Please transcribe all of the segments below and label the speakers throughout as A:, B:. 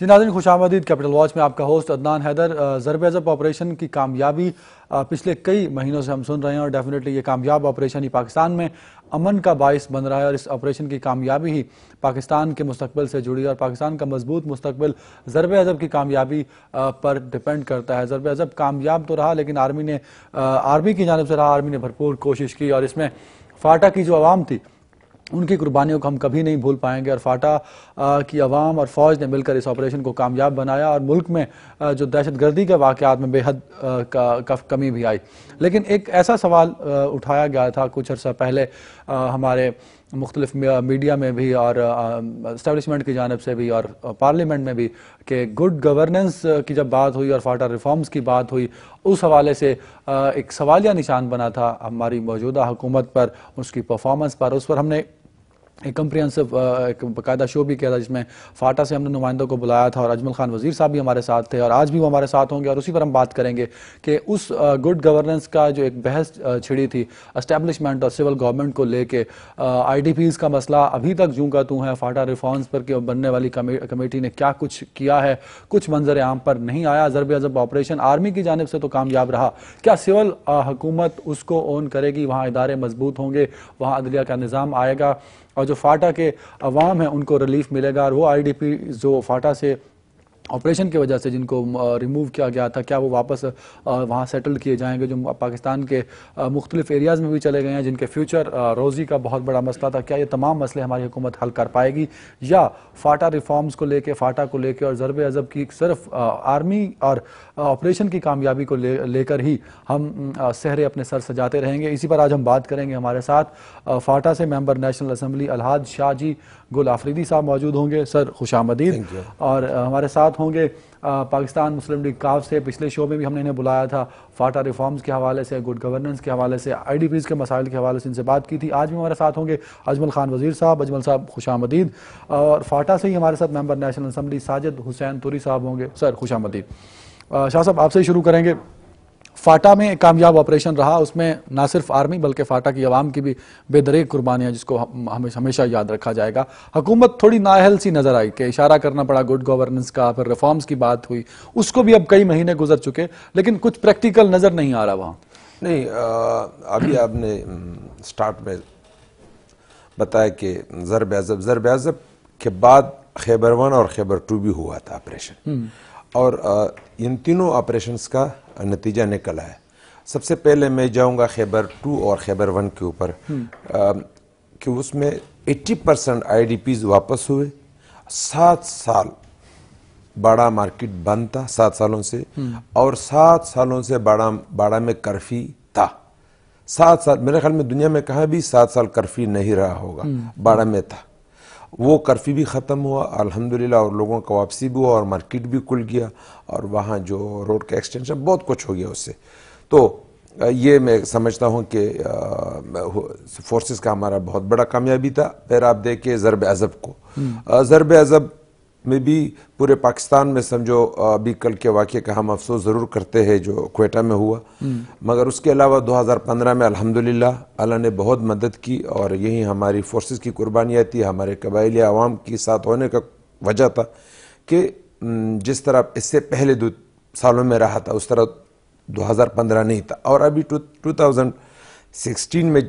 A: جی ناظرین، خوش آمدید کیپٹل واچ میں آپ کا ہوسٹ عدنان حیدر۔ ضرب عضب آپریشن کی کامیابی پچھلے کئی مہینوں سے ہم سن رہے ہیں اور ڈیفینیٹلی یہ کامیاب آپریشن ہی پاکستان میں امن کا باعث بن رہا ہے، اور اس آپریشن کی کامیابی ہی پاکستان کے مستقبل سے جڑی ہے اور پاکستان کا مضبوط مستقبل ضرب عضب کی کامیابی پر ڈپینڈ کرتا ہے۔ ضرب عضب کامیاب تو رہا، لیکن آرمی کی جانب سے رہا، آرمی نے بھرپور کوشش کی، اور اس میں فاٹا کی جو عوام تھی ان کی قربانیوں کو ہم کبھی نہیں بھول پائیں گے، اور فاٹا کی عوام اور فوج نے مل کر اس آپریشن کو کامیاب بنایا، اور ملک میں جو دہشت گردی کے واقعات میں بے حد کمی بھی آئی۔ لیکن ایک ایسا سوال اٹھایا گیا تھا کچھ عرصہ پہلے ہمارے مختلف میڈیا میں بھی اور اسٹیبلشمنٹ کی جانب سے بھی اور پارلیمنٹ میں بھی، کہ گڈ گورننس کی جب بات ہوئی اور فاٹا ریفارمز کی بات ہوئی، اس حوالے سے ایک سوالیہ نشان بنا تھا ہماری موجودہ حکومت پر، اس کی پرفارمنس پر۔ اس پر ہم نے ایک کمپریہنسو ایک باقاعدہ شو بھی کیا تھا، جس میں فاٹا سے ہم نے نمائندوں کو بلایا تھا، اور اجمل خان وزیر صاحب بھی ہمارے ساتھ تھے، اور آج بھی وہ ہمارے ساتھ ہوں گے، اور اسی پر ہم بات کریں گے کہ اس گڈ گورننس کا جو ایک بحث چھڑی تھی اسٹیبلشمنٹ اور سول گورنمنٹ کو لے کے، آئی ڈی پیز کا مسئلہ ابھی تک جوں کا توں ہے، فاٹا ریفارمز پر کہ بننے والی کمیٹی نے کیا کچھ کیا ہے، کچھ منظر عام پر نہیں آیا۔ ضرب عضب آپریشن آرمی کی جانب سے تو کامیاب رہا، کیا سول حکومت اس کو اون کرے گی؟ وہاں ادارے مضبوط ہوں گے، وہاں عدلیہ کا نظام آئے گا، اور جو فاٹا کے عوام ہیں ان کو ریلیف ملے گا، اور وہ آئی ڈی پی جو فاٹا سے آپریشن کی وجہ سے جن کو ریموو کیا گیا تھا، کیا وہ واپس وہاں سیٹل کیے جائیں گے؟ جو پاکستان کے مختلف ایریاز میں بھی چلے گئے ہیں، جن کے فیوچر روزی کا بہت بڑا مسئلہ تھا، کیا یہ تمام مسئلے ہماری حکومت حل کر پائے گی؟ یا فاٹا ریفارمز کو لے کے، فاٹا کو لے کے اور ضرب عضب کی صرف آرمی اور آپریشن کی کامیابی کو لے کر ہی ہم سہرے اپنے سر سجاتے رہیں گے؟ اسی پر آج ہم بات کریں گے۔ ہمارے ساتھ فاٹا سے ممبر نیشنل اسمبلی الحاج شاہ جی گل آفریدی صاحب موجود ہوں گے، سر خوش آمدید۔ اور ہمارے ساتھ ہوں گے پاکستان مسلم لیگ کاف سے، پچھلے شو میں بھی ہم نے انہیں بلایا تھا، فاٹا ریفارمز کے حوالے سے، گڈ گورننس کے حوالے سے، آئی ڈی پیز کے مسائل کے حوالے سے ان سے بات کی تھی۔ آج بھی ہمارے ساتھ ہوں گے اجمل خان وزیر صاحب۔ اجمل صاحب خوش آمدید۔ اور فاٹا سے ہی ہمارے ساتھ ممبر نیشنل اسمبلی ساجد حسین توری صاحب ہوں گے، سر خوش آمدید۔ شاہ صاحب آپ سے ہی شروع کریں گے۔ فاٹا میں ایک کامیاب آپریشن رہا، اس میں نہ صرف آرمی بلکہ فاٹا کی عوام کی بھی بے دریغ قربانیاں، جس کو ہمیشہ یاد رکھا جائے گا۔ حکومت تھوڑی نااہل سی نظر آئی کہ اشارہ کرنا پڑا گڈ گورننس کا، پھر ریفارمز کی بات ہوئی، اس کو بھی اب کئی مہینے گزر چکے، لیکن کچھ پریکٹیکل نظر نہیں آ رہا وہاں۔
B: نہیں، ابھی آپ نے سٹارٹ میں بتایا کہ ضرب عضب کے بعد خیبر 1 اور خیبر 2 بھی ہوا تھا آپریشن، اور ان تینوں آپریشنز کا نتیجہ نکلا ہے۔ سب سے پہلے میں جاؤں گا خیبر 2 اور خیبر 1 کے اوپر، کہ اس میں 80% آئی ڈی پیز واپس ہوئے۔ 7 سال باڑہ مارکیٹ بند تھا، 7 سالوں سے، اور 7 سالوں سے باڑہ میں کرفی تھا۔ 7 سال میرے خیال میں دنیا میں کہاں بھی 7 سال کرفی نہیں رہا ہوگا، باڑہ میں تھا۔ وہ کرفی بھی ختم ہوا الحمدللہ، اور لوگوں کا واپسی بھی ہوا، اور مارکیٹ بھی کھل گیا، اور وہاں جو روڈ کا ایکسٹینشن بہت کچھ ہو گیا اس سے۔ تو یہ میں سمجھتا ہوں کہ فورسز کا ہمارا بہت بڑا کامیابی تھا۔ پھر آپ دیکھیں ضرب عضب کو، ضرب عضب میں بھی پورے پاکستان میں سمجھو ابھی کل کے واقعے کا ہم افسوس ضرور کرتے ہیں جو کوئٹہ میں ہوا، مگر اس کے علاوہ 2015 میں الحمدللہ اللہ نے بہت مدد کی، اور یہی ہماری فورسز کی قربانیاں تھی، ہمارے قبائلی عوام کی ساتھ ہونے کا وجہ تھا کہ جس طرح اس سے پہلے 2 سالوں میں رہا تھا اس طرح 2015 نہیں تھا۔ اور ابھی 2016 میں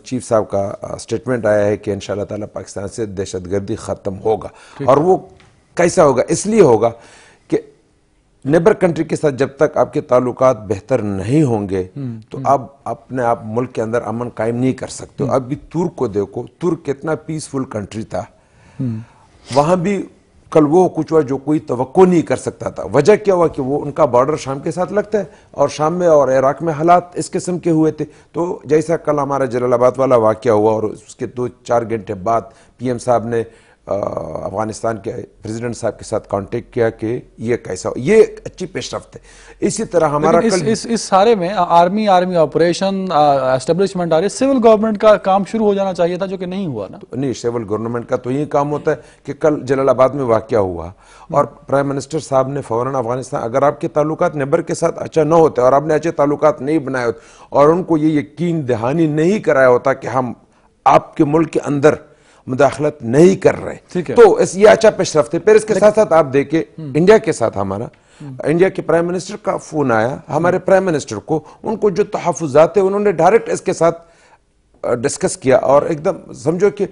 B: چیف صاحب کا سٹیٹمنٹ آیا ہے کہ انشاءاللہ تعالی پاکستان سے دہشت گردی ختم ہوگا، اور وہ کیسا ہوگا؟ اس لیے ہوگا کہ نیبر کنٹری کے ساتھ جب تک آپ کے تعلقات بہتر نہیں ہوں گے تو آپ اپنے آپ ملک کے اندر امن قائم نہیں کر سکتے۔ اب بھی ترک کو دیکھو، ترک کتنا پیسفل کنٹری تھا، وہاں بھی کل وہ کچھ ہوا جو کوئی توقع نہیں کر سکتا تھا۔ وجہ کیا ہوا کہ وہ ان کا بارڈر شام کے ساتھ لگتا ہے، اور شام میں اور عراق میں حالات اس قسم کے ہوئے تھے۔ تو جیسا کل ہمارا جلال آباد والا واقعہ ہوا، اور اس کے 2-4 گھنٹے بعد پی ایم صاحب نے افغانستان کے پریزیڈنٹ صاحب کے ساتھ کانٹیکٹ کیا کہ یہ کیسا ہو، یہ اچھی پیش رفت ہے۔ اسی طرح ہمارا
A: اس سارے میں آرمی اسٹیبلشمنٹ آ رہی ہے، سول گورنمنٹ کا کام شروع ہو جانا چاہیے تھا، جو کہ نہیں ہوا نا۔
B: نہیں، سول گورنمنٹ کا تو یہ کام ہوتا ہے کہ کل جلال آباد میں واقعہ ہوا، اور پرائم منسٹر صاحب نے فوراً افغانستان، اگر آپ کے تعلقات نیبر کے ساتھ اچھا نہ ہوتے اور آپ نے اچھے تعلقات نہیں بنائے ہوتے اور ان کو یہ یقین دہانی نہیں کرایا ہوتا کہ ہم آپ کے ملک کے اندر مداخلت نہیں کر رہے.
A: تو
B: یہ اچھا پیش رفت ہے. پھر اس کے ساتھ ساتھ آپ دیکھیں انڈیا کے ساتھ ہمارا انڈیا کے پرائم منسٹر کا فون آیا ہمارے پرائم منسٹر کو, ان کو جو تحفظات ہیں انہوں نے ڈائریکٹ اس کے ساتھ ڈسکس کیا اور ایک دم سمجھو کہ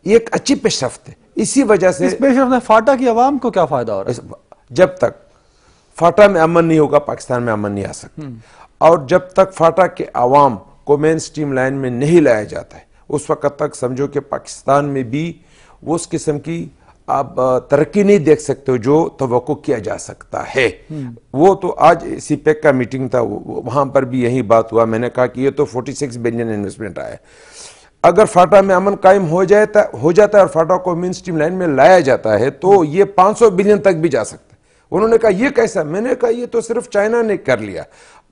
B: یہ ایک اچھی پیش رفت ہے. اسی وجہ سے
A: اس پیش رفت میں فاٹا کی عوام کو کیا فائدہ ہو رہا ہے؟
B: جب تک فاٹا میں امن نہیں ہوگا پاکستان میں امن نہیں آ سکتا, اور جب تک فاٹا کے عوام کو مین سٹریم لائن میں نہیں لایا جاتا ہے اس وقت تک سمجھو کہ پاکستان میں بھی وہ اس قسم کی آپ ترقی نہیں دیکھ سکتے جو توقع کیا جا سکتا ہے. وہ تو آج سی پیک کا میٹنگ تھا, وہاں پر بھی یہی بات ہوا. میں نے کہا کہ یہ تو 46 بلین انویسٹمنٹ آیا ہے. اگر فاٹا میں امن قائم ہو جاتا ہے اور فاٹا کو مین سٹریم لائن میں لایا جاتا ہے تو یہ 500 بلین تک بھی جا سکتا ہے. انہوں نے کہا یہ کیسا؟ میں نے کہا یہ تو صرف چائنا نے کر لیا.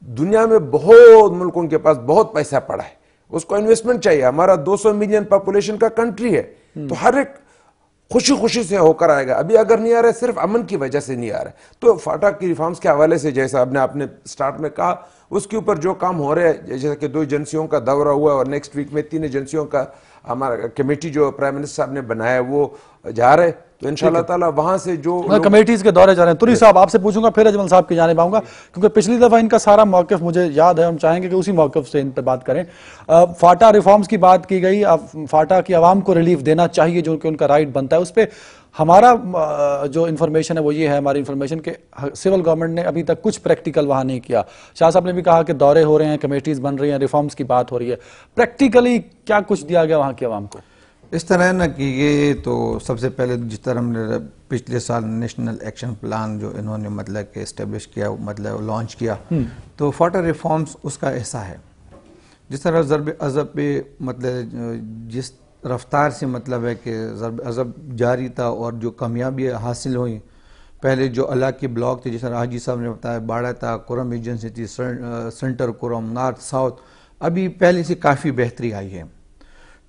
B: دنیا میں بہت ملکوں کے پاس بہت پیسہ پڑا ہے, اس کو انویسٹمنٹ چاہیے. ہمارا 200 ملین پاپولیشن کا کنٹری ہے, تو ہر ایک خوشی سے ہو کر آئے گا. ابھی اگر نہیں آ رہا ہے صرف امن کی وجہ سے نہیں آ رہا ہے. تو فاٹا کی ریفارمز کے حوالے سے جیسا آپ نے سٹارٹ میں کہا, اس کے اوپر جو کام ہو رہے ہیں, جیسا کہ 2 ایجنسیوں کا دورہ ہوا اور نیکسٹ ویک میں 3 ایجنسیوں کا ہمارا کمیٹی جو پرائم منسٹر صاحب نے بنایا وہ جا رہے, تو انشاءاللہ تعالی وہاں سے جو
A: کمیٹیز کے دورے جا رہے ہیں. توری صاحب آپ سے پوچھوں گا پھر اجمل صاحب کی جانب آؤں گا, کیونکہ پچھلی دفعہ ان کا سارا موقف مجھے یاد ہے, ہم چاہیں گے کہ اسی موقف سے ان پہ بات کریں. فاٹا ریفارمز کی بات کی گئی, فاٹا کی عوام کو ریلیف دینا چاہیے جو کہ ان کا رائٹ بنتا ہے. اس پہ ہمارا جو انفارمیشن ہے وہ یہ ہے, ہماری انفارمیشن کہ سول گورنمنٹ نے ابھی تک کچھ پریکٹیکل وہاں نہیں کیا. شاہ صاحب نے بھی کہا کہ دورے ہو رہے ہیں, کمیٹیز بن رہی ہیں, ریفارمز کی بات ہو رہی ہے. پریکٹیکلی کیا کچھ دیا گیا وہاں کی عوام کو؟
C: اس طرح ہے نا کہ یہ تو سب سے پہلے جس طرح ہم نے پچھلے سال نیشنل ایکشن پلان جو انہوں نے مطلب کہ اسٹیبلش کیا, مطلب لانچ کیا, تو فاٹا ریفارمز اس کا حصہ ہے. جس طرح ضرب عضب پہ مطلب جس رفتار سے مطلب ہے کہ ضرب عضب جاری تھا اور جو کامیابی حاصل ہوئی, پہلے جو علاقے بلاک تھے جس طرح حاجی صاحب نے بتایا, باڑا تھا, کرم ایجنسی تھی, سینٹر کرم, نارتھ ساؤتھ, ابھی پہلے سے کافی بہتری آئی ہے.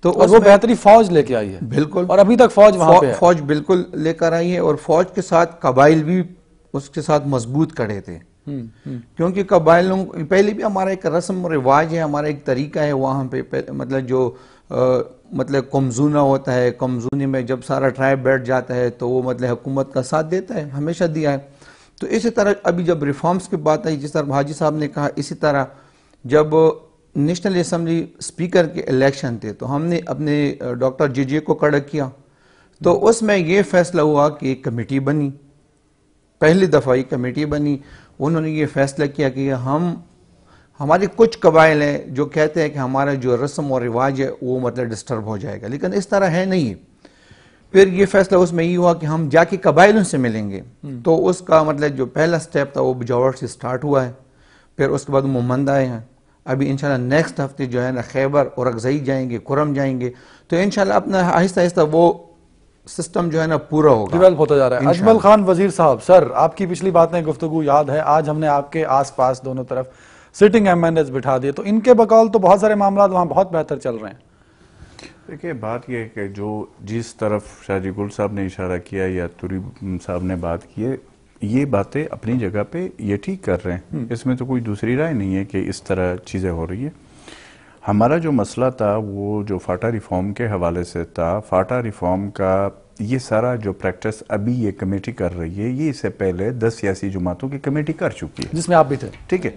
A: تو اور وہ بہتری فوج لے کے آئی ہے.
C: بالکل,
A: اور ابھی تک فوج وہاں پہ ہے.
C: فوج بالکل لے کر آئی ہے, اور فوج کے ساتھ قبائل بھی اس کے ساتھ مضبوط کھڑے تھے. کیونکہ قبائلوں پہلے بھی ہمارا ایک رسم و رواج ہے, ہمارا ایک طریقہ ہے وہاں پہ مطلب جو مطلب کمزونہ ہوتا ہے, کمزونی میں جب سارا ٹرائب بیٹھ جاتا ہے تو وہ مطلب حکومت کا ساتھ دیتا ہے, ہمیشہ دیا ہے. تو اسی طرح ابھی جب ریفارمز کی بات آئی, جس طرح حاجی صاحب نے کہا, اسی طرح جب نیشنل اسمبلی اسپیکر کے الیکشن تھے تو ہم نے اپنے ڈاکٹر جے کو کھڑا کیا, تو اس میں یہ فیصلہ ہوا کہ ایک کمیٹی بنی, پہلی دفعہ یہ کمیٹی بنی. انہوں نے یہ فیصلہ کیا کہ ہمارے کچھ قبائل ہیں جو کہتے ہیں کہ ہمارا جو رسم اور رواج ہے وہ مطلب ڈسٹرب ہو جائے گا, لیکن اس طرح ہے نہیں. پھر یہ فیصلہ اس میں یہ ہوا کہ ہم جا کے قبائلوں سے ملیں گے. تو اس کا مطلب جو پہلا سٹیپ تھا وہ بجاور سے سٹارٹ ہوا ہے, پھر اس کے بعد مومند آئے ہیں. ابھی انشاءاللہ نیکسٹ ہفتے جو ہے نا خیبر اور اکزئی جائیں گے, کرم جائیں گے, تو انشاءاللہ اپنا آہستہ آہستہ وہ سسٹم جو ہے نا پورا ہوگا,
A: ڈیولپ ہوتا جا رہا ہے. اجمل خان وزیر صاحب, سر آپ کی پچھلی باتیں گفتگو یاد ہے, آج ہم نے آپ کے آس پاس دونوں طرف سٹنگ ایم این ایز بٹھا دیے, تو ان کے بقول تو بہت سارے معاملات وہاں بہت بہتر چل رہے ہیں.
D: دیکھیں بات یہ ہے کہ جو جس طرف شاہ جی گل صاحب نے اشارہ کیا یا توری صاحب نے بات کی ہے, یہ باتیں اپنی جگہ پہ یہ ٹھیک کر رہے ہیں, اس میں تو کوئی دوسری رائے نہیں ہے کہ اس طرح چیزیں ہو رہی ہے. ہمارا جو مسئلہ تھا وہ جو فاٹا ریفارم کے حوالے سے تھا, فاٹا ریفارم کا یہ سارا جو پریکٹس ابھی یہ کمیٹی کر رہی ہے, یہ اس سے پہلے 10 سیاسی جماعتوں کی کمیٹی کر چکی ہے,
A: جس میں آپ بھی تھے.
D: ٹھیک ہے,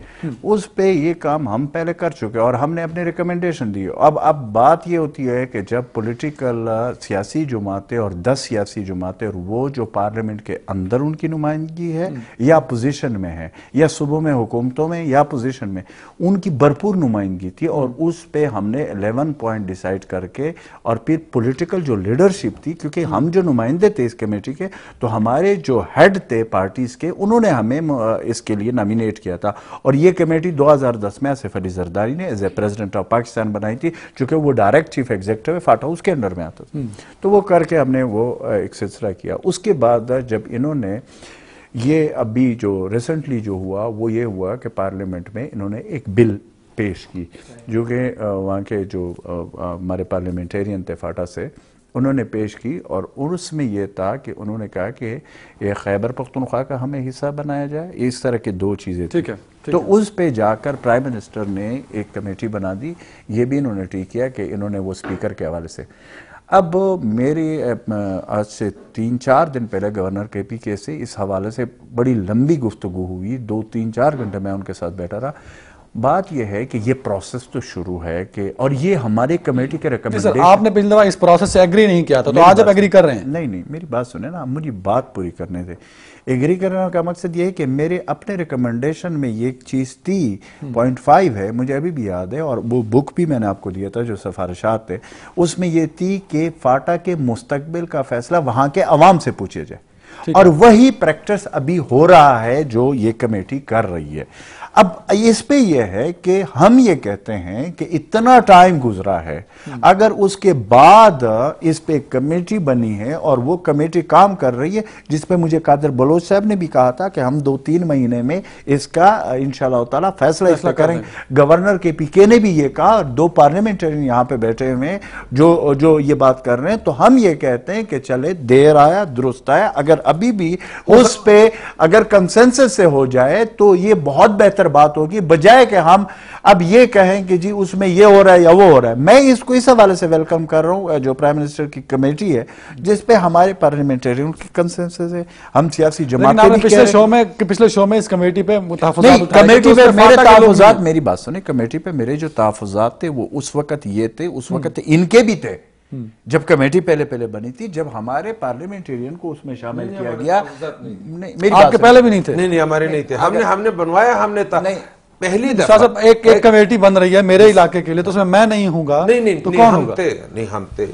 D: اس پہ یہ کام ہم پہلے کر چکے اور ہم نے اپنے ریکمنڈیشن دی. اب بات یہ ہوتی ہے کہ جب پولیٹیکل سیاسی جماعتیں اور 10 سیاسی جماعتیں, اور وہ جو پارلیمنٹ کے اندر ان کی نمائندگی ہے یا پوزیشن میں ہے, یا صوبوں میں حکومتوں میں یا پوزیشن میں, ان کی بھرپور نمائندگی تھی, اور اس پہ ہم نے 11 پوائنٹ ڈیسائیڈ کر کے, اور پھر پولیٹیکل جو لیڈرشپ تھی, کیونکہ ہم جو نمائندے تھے اس کمیٹی کے, تو ہمارے جو ہیڈ تھے پارٹیز کے, انہوں نے ہمیں اس کے لیے نامینیٹ کیا تھا. اور یہ کمیٹی 2010 میں آصف علی زرداری نے as a president of Pakistan بنائی تھی, چونکہ وہ ڈائریکٹ چیف ایگزیکٹو فاٹا اس کے انڈر میں آتا تھا. تو وہ کر کے ہم نے وہ ایک سلسلہ کیا. اس کے بعد جب انہوں نے یہ ابھی جو ریسنٹلی جو ہوا وہ یہ ہوا کہ پارلیمنٹ میں انہوں نے ایک بل پیش کی, جو کہ وہاں کے جو ہمارے پارلیمنٹیرین تھے فاٹا سے, انہوں نے پیش کی, اور اس میں یہ تھا کہ انہوں نے کہا کہ یہ خیبر پختونخوا کا ہمیں حصہ بنایا جائے. اس طرح کے 2 چیزیں تھیں. تو اس پہ جا کر پرائم منسٹر نے ایک کمیٹی بنا دی. یہ بھی انہوں نے ٹھیک کیا کہ انہوں نے وہ اسپیکر کے حوالے سے. اب میری آج سے 3-4 دن پہلے گورنر کے پی کے سے اس حوالے سے بڑی لمبی گفتگو ہوئی، 2-3-4 گھنٹے میں ان کے ساتھ بیٹھا رہا. بات یہ ہے کہ یہ پروسیس تو شروع ہے کہ، اور یہ ہماری کمیٹی کے ریکمنڈیشن.
A: آپ نے پچھلی دفعہ اس پروسیس سے ایگری نہیں کیا تھا، تو آج آپ ایگری کر رہے ہیں؟
D: نہیں، میری بات سنیں نا، مجھے بات پوری کرنے دیں. ایگری کرنے کا مقصد یہ ہے کہ میرے اپنے ریکمنڈیشن میں یہ چیز تھی، 0.5 ہے، مجھے ابھی بھی یاد ہے، اور وہ بک بھی میں نے آپ کو دیا تھا جو سفارشات تھے، اس میں یہ تھی کہ فاٹا کے مستقبل کا فیصلہ وہاں کے عوام سے پوچھے جائے، اور وہی پریکٹس ابھی ہو رہا ہے جو یہ کمیٹی کر رہی ہے. اب اس پہ یہ ہے کہ ہم یہ کہتے ہیں کہ اتنا ٹائم گزرا ہے، اگر اس کے بعد اس پہ کمیٹی بنی ہے اور وہ کمیٹی کام کر رہی ہے، جس پہ مجھے قادر بلوچ صاحب نے بھی کہا تھا کہ ہم 2-3 مہینے میں اس کا انشاءاللہ تعالی فیصلہ کریں. گورنر کے پی کے نے بھی یہ کہا، 2 پارلیمنٹرین یہاں پہ بیٹھے ہوئے جو یہ بات کر رہے ہیں. تو ہم یہ کہتے ہیں کہ چلے دیر آیا درست آیا، اگر ابھی بھی اس پہ اگر کنسنسس سے ہو جائے تو یہ بہت بہتر بات ہوگی، بجائے کہ ہم اب یہ کہیں کہ جی اس میں یہ ہو رہا ہے یا وہ ہو رہا ہے. میں اس کو اس حوالے سے ویلکم کر رہا ہوں جو پرائم منسٹر کی کمیٹی ہے، جس پہ ہمارے پارلیمنٹرین کی کنسنسس ہے، ہم سیاسی جماعتیں بھی
A: پچھلے شو میں اس کمیٹی پہ
D: تحفظات، کمیٹی پہ میرے تحفظات، میری بات سنیں، کمیٹی پہ میرے جو تحفظات تھے وہ اس وقت یہ تھے، اس وقت ان کے بھی تھے جب کمیٹی پہلے بنی تھی، جب ہمارے پارلیمنٹرین کو اس میں شامل کیا گیا.
A: آپ کے پہلے بھی نہیں تھے؟
B: نہیں ہمارے نہیں تھے، ہم نے بنوایا، ہم نے پہلی دفعہ
A: صاحب ایک کمیٹی بن رہی ہے میرے علاقے کے لیے، تو اس میں نہیں ہوں گا، تو کون ہوگا؟
B: نہیں ہم تھے.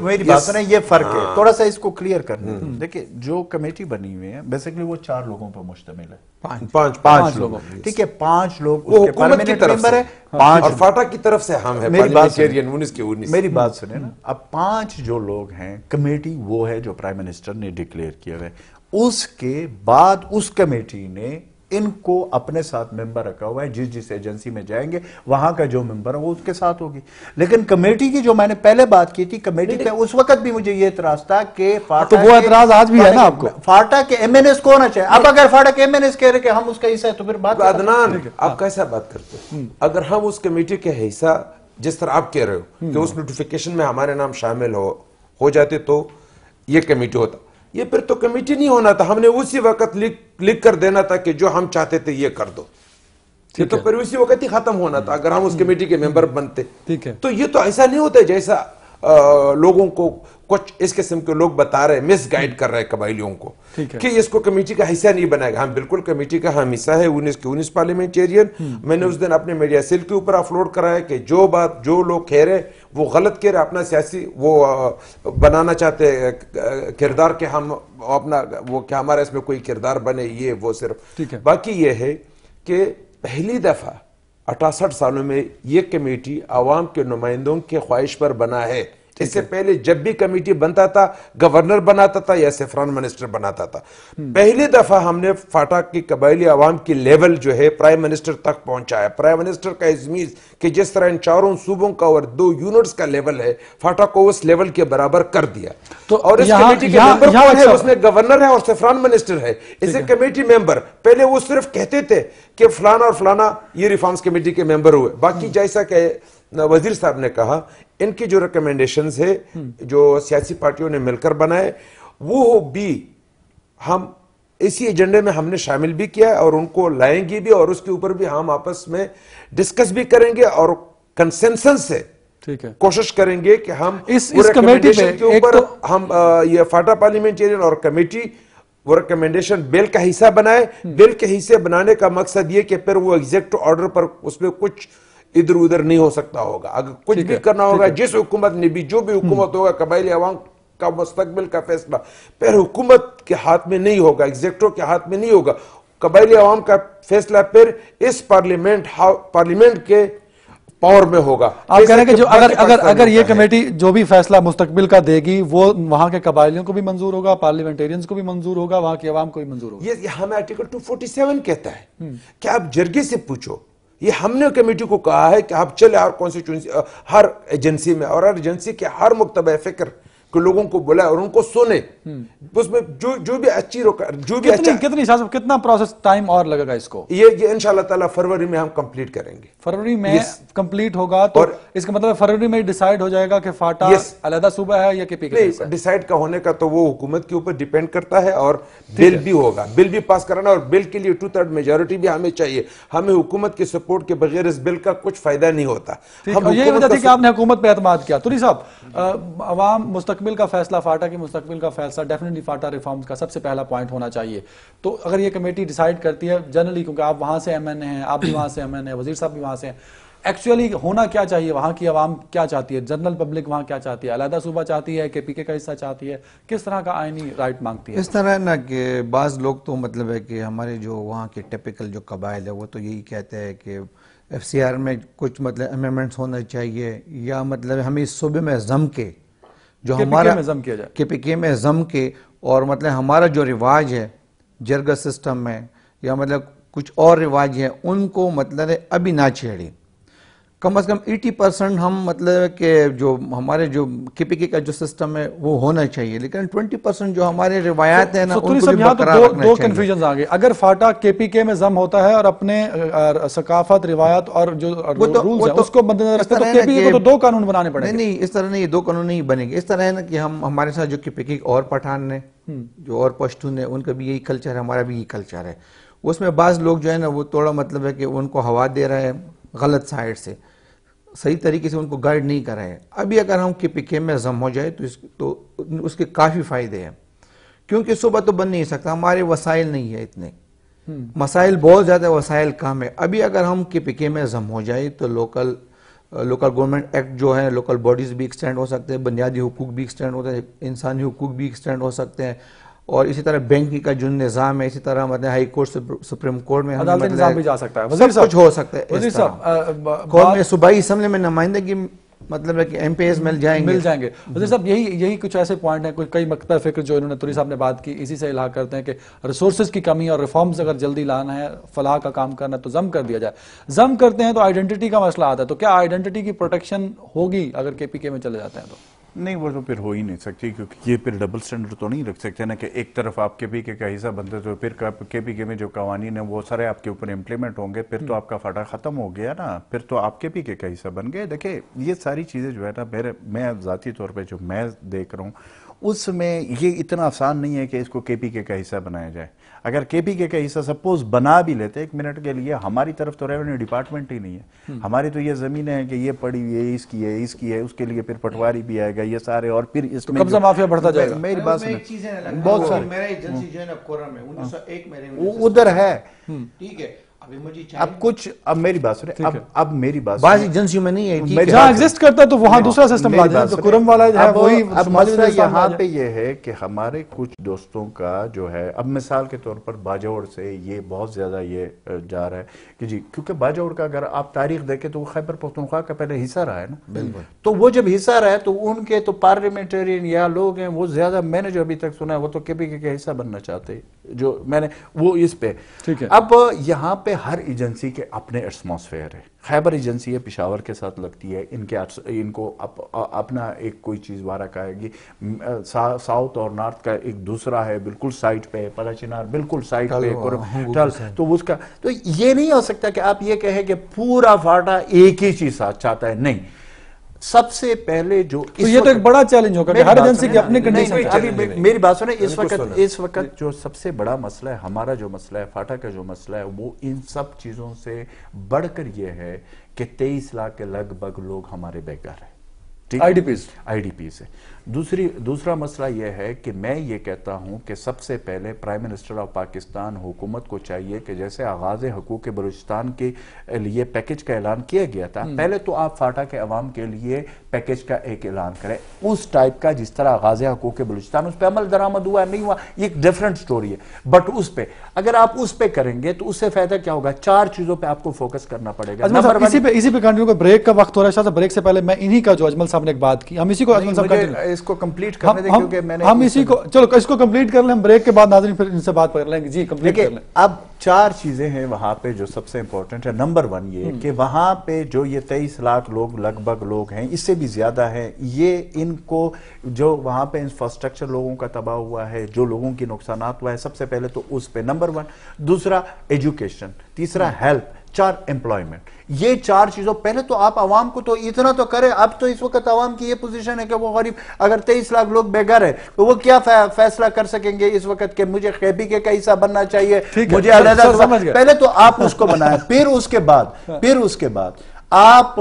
D: میری بات سنیں، یہ فرق ہے، تھوڑا سا اس کو کلیئر کرنا. دیکھیں جو کمیٹی بنی ہوئی ہے بیسیکلی وہ 4 لوگوں پر مشتمل ہے، 5 لوگوں، ٹھیک ہے، 5 لوگ اس کے پارلیمنٹ ممبر ہیں، 5
B: اور فاٹا کی طرف سے ہم ہیں پارلیمنٹرین 19 کے 19.
D: میری بات سنیں نا، اب 5 جو لوگ ہیں کمیٹی وہ ہے جو پرائم منسٹر نے ڈکلیئر کیا ہے. اس کے بعد اس کمیٹی نے ان کو اپنے ساتھ ممبر رکھا ہوا ہے، جس ایجنسی میں جائیں گے وہاں کا جو ممبر ہے وہ اس کے ساتھ ہوگی. لیکن کمیٹی کی جو میں نے پہلے بات کی تھی، کمیٹی پہ اس وقت بھی مجھے یہ اعتراض تھا کہ
A: تو وہ اعتراض آج بھی ہے نا آپ کو،
D: فاٹا کے ایم این ایس کو ہونا چاہیے. اب اگر فاٹا کے ایم این ایس کہہ رہے کہ ہم اس کا حصہ ہے تو پھر بات
B: عدنان آپ کیسا بات کرتے ہیں؟ اگر ہم اس کمیٹی کے حصہ جس طرح آپ کہہ رہے ہو کہ اس نوٹیفیکیشن میں ہمارے نام شامل ہو جاتے تو یہ کمیٹی ہوتا، یہ پھر تو کمیٹی نہیں ہونا تھا. ہم نے اسی وقت لکھ کر دینا تھا کہ جو ہم چاہتے تھے یہ کر دو، یہ تو پھر اسی وقت ہی ختم ہونا تھا اگر ہم اس کمیٹی کے ممبر بنتے. تو یہ تو ایسا نہیں ہوتا جیسا لوگوں کو کچھ اس قسم کے لوگ بتا رہے، مس گائیڈ کر رہے قبائلیوں کو کہ اس کو کمیٹی کا حصہ نہیں بنائے گا. ہم بالکل کمیٹی کا ہم حصہ ہے، 19 کے 19 پارلیمنٹرین. میں نے اس دن اپنے میڈیا سیل کے اوپر اپلوڈ کرایا کہ جو لوگ کہہ رہے وہ غلط کہہ رہے، اپنا سیاسی وہ بنانا چاہتے کردار کہ ہم اپنا وہ کہ ہمارا اس میں کوئی کردار بنے، یہ وہ صرف. باقی یہ ہے کہ پہلی دفعہ 68 سالوں میں یہ کمیٹی عوام کے نمائندوں کے خواہش پر بنا ہے. اس سے پہلے جب بھی کمیٹی بنتا تھا گورنر بناتا تھا یا سیفران منسٹر بناتا تھا. پہلی دفعہ ہم نے فاٹا کی قبائلی عوام کی لیول جو ہے پرائم منسٹر تک پہنچایا. پرائم منسٹر کا ازمیز کہ جس طرح ان 4 صوبوں کا اور 2 یونٹس کا لیول ہے، فاٹا کو اس لیول کے برابر کر دیا. اور اس کمیٹی کے ممبر کون ہے؟ اس میں گورنر ہے اور سیفران منسٹر ہے. اسے کمیٹی ممبر، پہلے وہ صرف کہتے تھے کہ فلانا اور فلانا یہ ریفارمز کمیٹی کے ممبر ہوئے. باقی جیسا کہ وزیر صاحب نے کہا، ان کی جو ریکمنڈیشنز ہے جو سیاسی پارٹیوں نے مل کر بنائے، وہ بھی ہم اسی ایجنڈے میں ہم نے شامل بھی کیا اور ان کو لائیں گے بھی، اور اس کے اوپر بھی ہم آپس میں ڈسکس بھی کریں گے اور کنسنسس سے کوشش کریں گے کہ ہم اس ریکمنڈیشن کے اوپر ہم یہ فاٹا پارلیمنٹرین اور کمیٹی وہ ریکمنڈیشن بل کا حصہ بنائے. بل کے حصے بنانے کا مقصد یہ کہ پھر وہ ایگزیکٹو آرڈر پر اس میں کچھ ادھر ادھر نہیں ہو سکتا ہوگا. اگر کچھ بھی کرنا ہوگا، جس حکومت نے بھی جو بھی حکومت ہوگا، قبائلی عوام کا مستقبل کا فیصلہ پھر حکومت کے ہاتھ میں نہیں ہوگا، ایگزیکٹو کے ہاتھ میں نہیں ہوگا. قبائلی عوام کا فیصلہ پھر اس پارلیمنٹ کے پاور میں ہوگا.
A: آپ کہہ رہے ہیں کہ جو اگر یہ کمیٹی جو بھی فیصلہ مستقبل کا دے گی وہ وہاں کے قبائلیوں کو بھی منظور ہوگا، پارلیمنٹیرینز کو بھی منظور ہوگا، وہاں کی عوام کو بھی منظور ہوگا.
B: یہ ہمیں آرٹیکل 247 کہتا ہے کہ آپ جرگے سے پوچھو. یہ ہم نے کمیٹی کو کہا ہے کہ آپ چلے ہر کانسٹیٹیوئنسی، ہر ایجنسی میں اور ہر ایجنسی کے ہر مکتبہ فکر کہ لوگوں کو بلائے اور ان کو سنے, اس میں جو بھی اچھی جو بھی اچھا.
A: کتنی شاہ صاحب کتنا پروسیس ٹائم اور لگے گا اس کو؟
B: یہ انشاءاللہ تعالیٰ فروری میں ہم کمپلیٹ کریں گے.
A: فروری میں کمپلیٹ ہوگا تو اس کا مطلب فروری میں ڈیسائیڈ ہو جائے گا کہ فاٹا علیحدہ صوبہ ہے یا KPK کا حصہ ہے؟
B: ڈیسائیڈ کا ہونے کا تو وہ حکومت کے اوپر ڈیپینڈ کرتا ہے, اور بل بھی ہوگا, بل بھی پاس کرانا, اور بل کے لیے 2/3 میجورٹی بھی ہمیں چاہیے. ہمیں حکومت کی سپورٹ کے بغیر اس بل کا کچھ فائدہ نہیں ہوتا.
A: یہی وجہ تھی کہ آپ نے حکومت پہ اعتماد کیا. توری صاحب, عوام مستقبل کا فیصلہ, فاٹا کی مستقبل کا فیصلہ ڈیفینیٹلی فاٹا ریفارمز کا سب سے پہلا پوائنٹ ہونا چاہیے. تو اگر یہ کمیٹی ڈیسائیڈ کرتی ہے جنرلی, کیونکہ آپ وہاں سے MNA ہیں, آپ بھی وہاں سے MNA ہیں, وزیر صاحب بھی وہاں سے ہیں, ایکچولی ہونا کیا چاہیے؟ وہاں کی عوام کیا چاہتی ہے؟ جنرل پبلک وہاں کیا چاہتی ہے؟ علیحدہ صوبہ چاہتی ہے, KPK کا حصہ چاہتی ہے, کس طرح کا آئینی رائٹ مانگتی ہے؟
C: اس طرح ہے نا کہ بعض لوگ تو مطلب ہے کہ ہمارے جو وہاں کے ٹیپیکل جو قبائل ہے وہ تو یہی کہتے ہیں کہ FCR میں کچھ مطلب امینڈمنٹس ہونا چاہیے, یا مطلب ہمیں اس صوبے میں ضم کے جو ہمارا KPK میں ضم کے, اور مطلب ہمارا جو رواج ہے جرگہ سسٹم میں یا مطلب کچھ اور رواج ہیں ان کو مطلب ابھی نہ چھیڑیں. کم از کم 80% ہم مطلب کہ جو ہمارے جو KPK کا جو سسٹم ہے وہ ہونا چاہیے, لیکن 20% جو ہمارے روایات ہیں نا ان کو بھی برقرار رکھنا چاہیے.
A: دو کنفیوژنز آ گئے. اگر فاٹا KPK میں ضم ہوتا ہے اور اپنے ثقافت, روایات اور جو رولز ہیں اس کو مد نظر رکھتے ہیں تو KPK کو تو 2 قانون بنانے پڑیں گے.
C: نہیں, اس طرح نہیں, یہ 2 قانون نہیں بنے گے. اس طرح ہے نا کہ ہمارے ساتھ جو KPK اور پٹھان نے, جو اور پشتون ہیں, ان کا بھی یہی کلچر ہے, ہمارا بھی یہی کلچر ہے. اس میں بعض لوگ جو ہے نا وہ تھوڑا مطلب ہے کہ ان کو ہوا دے رہے ہیں غلط سائڈ سے, صحیح طریقے سے ان کو گائیڈ نہیں کر رہے ہیں. ابھی اگر ہم KPK میں ضم ہو جائے تو اس کے کافی فائدے ہیں, کیونکہ صوبہ تو بن نہیں سکتا, ہمارے وسائل نہیں ہے اتنے, مسائل بہت زیادہ, وسائل کم ہے. ابھی اگر ہم KPK میں ضم ہو جائے تو لوکل گورنمنٹ ایکٹ جو ہے, لوکل باڈیز بھی ایکسٹینڈ ہو سکتے ہیں, بنیادی حقوق بھی ایکسٹینڈ ہوتے ہیں, انسانی حقوق بھی ایکسٹینڈ ہو سکتے ہیں, اور اسی طرح بینکنگ کا جو نظام ہے, اسی طرح مطلب ہائی کورٹ سے سپریم کورٹ میں
A: عدالتی نظام بھی جا سکتا ہے,
C: سب کچھ ہو سکتا ہے. وزیر صاحب قوم میں صوبائی اسمبلی میں نمائندگی مطلب ہے کہ MPs مل جائیں گے.
A: وزیر صاحب یہی کچھ ایسے پوائنٹ ہیں, کئی مکتب فکر جو انہوں نے توری صاحب نے بات کی, اسی سے الحاق کرتے ہیں کہ ریسورسز کی کمی اور ریفارمز اگر جلدی لانا ہے, فلاح کا کام کرنا ہے تو ضم کر دیا جائے. ضم کرتے ہیں تو آئیڈینٹی کا مسئلہ آتا ہے, تو کیا آئیڈینٹی کی پروٹیکشن ہوگی اگر KPK میں چلے جاتے ہیں؟ تو
D: نہیں, وہ تو پھر ہو ہی نہیں سکتی, کیونکہ یہ پھر ڈبل سٹینڈرڈ تو نہیں رکھ سکتے نا کہ ایک طرف آپ KPK کا حصہ بنتے تو پھر KPK میں جو قوانین ہیں وہ سارے آپ کے اوپر امپلیمنٹ ہوں گے, پھر تو آپ کا فاٹا ختم ہو گیا نا, پھر تو آپ KPK کا حصہ بن گئے. دیکھیں یہ ساری چیزیں جو ہے نا, میں ذاتی طور پہ جو میں دیکھ رہا ہوں اس میں یہ اتنا آسان نہیں ہے کہ اس کو KPK کا حصہ بنایا جائے. اگر KPK کا حصہ سپوز بنا بھی لیتے 1 منٹ کے لیے, ہماری طرف تو ریونیو ڈپارٹمنٹ ہی نہیں ہے, ہماری تو یہ زمین ہے کہ یہ پڑی ہوئی ہے, اس کی ہے, اس کے لیے پھر پٹواری بھی آئے گا, یہ سارے, اور پھر اس میں
A: قبضہ مافیا بڑھتا جائے گا.
C: میری بات سنیں, بہت سارے میرا ایجنسی جو ہے نا کورم میں 1901 میں
D: ادھر ہے,
C: ٹھیک ہے.
D: اب کچھ, اب میری بات سنیں, اب میری بات
C: بعض ایجنسیوں میں نہیں ہے,
A: جہاں ایگزسٹ کرتا ہے تو وہاں دوسرا سسٹم لا دیں, تو کرم والا ہے وہی.
D: اب مسئلہ یہاں پہ یہ ہے کہ ہمارے کچھ دوستوں کا جو ہے, اب مثال کے طور پر باجوڑ سے یہ بہت زیادہ یہ جا رہا ہے کہ جی, کیونکہ باجوڑ کا اگر آپ تاریخ دیکھیں تو وہ خیبر پختونخوا کا پہلے حصہ رہا ہے نا, بالکل. تو وہ جب حصہ رہا ہے تو ان کے تو پارلیمنٹرین یا لوگ ہیں وہ زیادہ, میں نے جو ابھی تک سنا ہے وہ تو KPK کا حصہ بننا چاہتے ہیں, جو میں نے وہ اس پہ. اب یہاں پہ ہر ایجنسی کے اپنے ایٹماسفیئر ہے. خیبر ایجنسی ہے پشاور کے ساتھ لگتی ہے, ان کو اپنا ایک کوئی چیز وارک آئے گی. ساؤتھ اور نارتھ کا ایک دوسرا ہے, بالکل سائٹ پہ, پلا چنار بالکل سائٹ پہ, تو اس کا تو یہ نہیں ہو سکتا کہ آپ یہ کہیں کہ پورا فاٹا ایک ہی چیز چاہتا ہے. نہیں, سب سے پہلے جو
A: یہ تو ایک بڑا چیلنج ہوگا کہ ہر ایجنسی کی اپنی کنڈیشن.
D: میری بات سنیں, اس وقت جو سب سے بڑا مسئلہ ہے, ہمارا جو مسئلہ ہے, فاٹا کا جو مسئلہ ہے, وہ ان سب چیزوں سے بڑھ کر یہ ہے کہ 23 لاکھ کے لگ بھگ لوگ ہمارے بیکار ہیں, IDPs ہے. دوسرا مسئلہ یہ ہے کہ میں یہ کہتا ہوں کہ سب سے پہلے پرائم منسٹر آف پاکستان حکومت کو چاہیے کہ جیسے آغاز حقوق بلوچستان کے لیے پیکج کا اعلان کیا گیا تھا, پہلے تو آپ فاٹا کے عوام کے لیے پیکج کا ایک اعلان کریں اس ٹائپ کا جس طرح آغاز حقوق بلوچستان, اس پہ عمل درآمد ہوا نہیں ہوا, یہ ایک ڈیفرنٹ سٹوری ہے. بٹ اس پہ اگر آپ اس پہ کریں گے تو اس سے فائدہ کیا ہوگا, 4 چیزوں پہ آپ کو فوکس کرنا پڑے گا.
A: اسی پہ کنٹینیو, بریک کا وقت ہو رہا ہے. بریک سے پہلے میں انہی کا جو اجمل صاحب نے ایک بات کی, ہم اسی کو اجمل صاحب
D: اس کو کمپلیٹ کرنے دیں کیونکہ میں نے
A: ہم اسی کو چلو اس کو کمپلیٹ کر لیں, ہم بریک کے بعد ناظرین پھر ان سے بات کر لیں گے. جی کمپلیٹ کر لیں.
D: اب 4 چیزیں ہیں وہاں پہ جو سب سے امپورٹنٹ ہے. نمبر 1 یہ کہ وہاں پہ جو یہ 23 لاکھ لوگ لگ بھگ لوگ ہیں, اس سے بھی زیادہ ہیں, یہ ان کو جو وہاں پہ انفراسٹرکچر لوگوں کا تباہ ہوا ہے, جو لوگوں کی نقصانات ہوا ہے, سب سے پہلے تو اس پہ نمبر 1. دوسرا ایجوکیشن, تیسرا ہیلتھ, 4 امپلائمنٹ. یہ 4 چیزوں پہلے تو آپ عوام کو تو اتنا تو کرے. اب تو اس وقت عوام کی یہ پوزیشن ہے کہ وہ غریب, اگر 23 لاکھ لوگ بے گھر ہے تو وہ کیا فیصلہ کر سکیں گے اس وقت کہ مجھے خیبی کے کا حصہ بننا چاہیے, مجھے علیحدہ. پہلے تو آپ اس کو بنائیں, پھر اس کے بعد آپ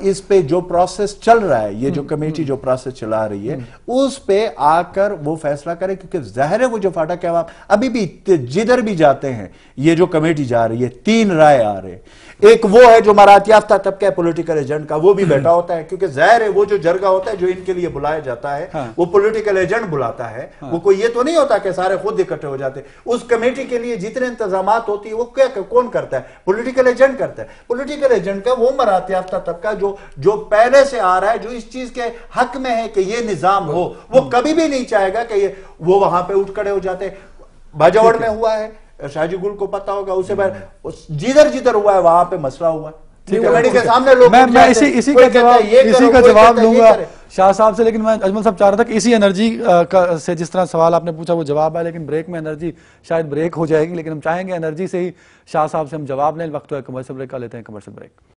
D: اس پہ جو پروسیس چل رہا ہے, یہ جو کمیٹی جو پروسیس چلا رہی ہے, اس پہ آ کر وہ فیصلہ کرے. کیونکہ ظاہر ہے وہ جو فاٹا کے عوام ابھی بھی جدھر بھی جاتے ہیں, یہ جو کمیٹی جا رہی ہے, 3 رائے آ رہے. ایک وہ ہے جو مرات یافتہ طبقہ پولیٹیکل ایجنٹ کا, وہ بھی بیٹھا ہوتا ہے کیونکہ ظاہر ہے وہ جو جرگہ ہوتا ہے جو ان کے لیے بلایا جاتا ہے وہ پولیٹیکل ایجنٹ بلاتا ہے. وہ کوئی یہ تو نہیں ہوتا کہ سارے خود اکٹھے ہو جاتے. اس کمیٹی کے لیے جتنے انتظامات ہوتی ہیں وہ کون کرتا ہے؟ پولیٹیکل ایجنٹ کرتا ہے. پولیٹیکل ایجنٹ کا وہ مرات یافتہ طبقہ جو پہلے سے آ رہا ہے, جو اس چیز کے حق میں ہے کہ یہ نظام ہو, وہ کبھی بھی نہیں چاہے گا کہ وہ وہاں پہ اٹھ کھڑے ہو جاتے. باجوڑ میں ہوا ہے, شاہ جی گل کو پتا ہوگا, اسے جدھر ہوا ہے وہاں پہ مسئلہ ہوا ہے.
A: میں اسی کا جواب لوں گا شاہ صاحب سے, لیکن میں اجمل صاحب چاہ رہا تھا کہ اسی انرجی سے جس طرح سوال آپ نے پوچھا وہ جواب ہے, لیکن بریک میں انرجی شاید بریک ہو جائے گی, لیکن ہم چاہیں گے انرجی سے ہی شاہ صاحب سے ہم جواب لیں. وقت ہے کمرشل بریک کا, لیتے ہیں کمرشل بریک.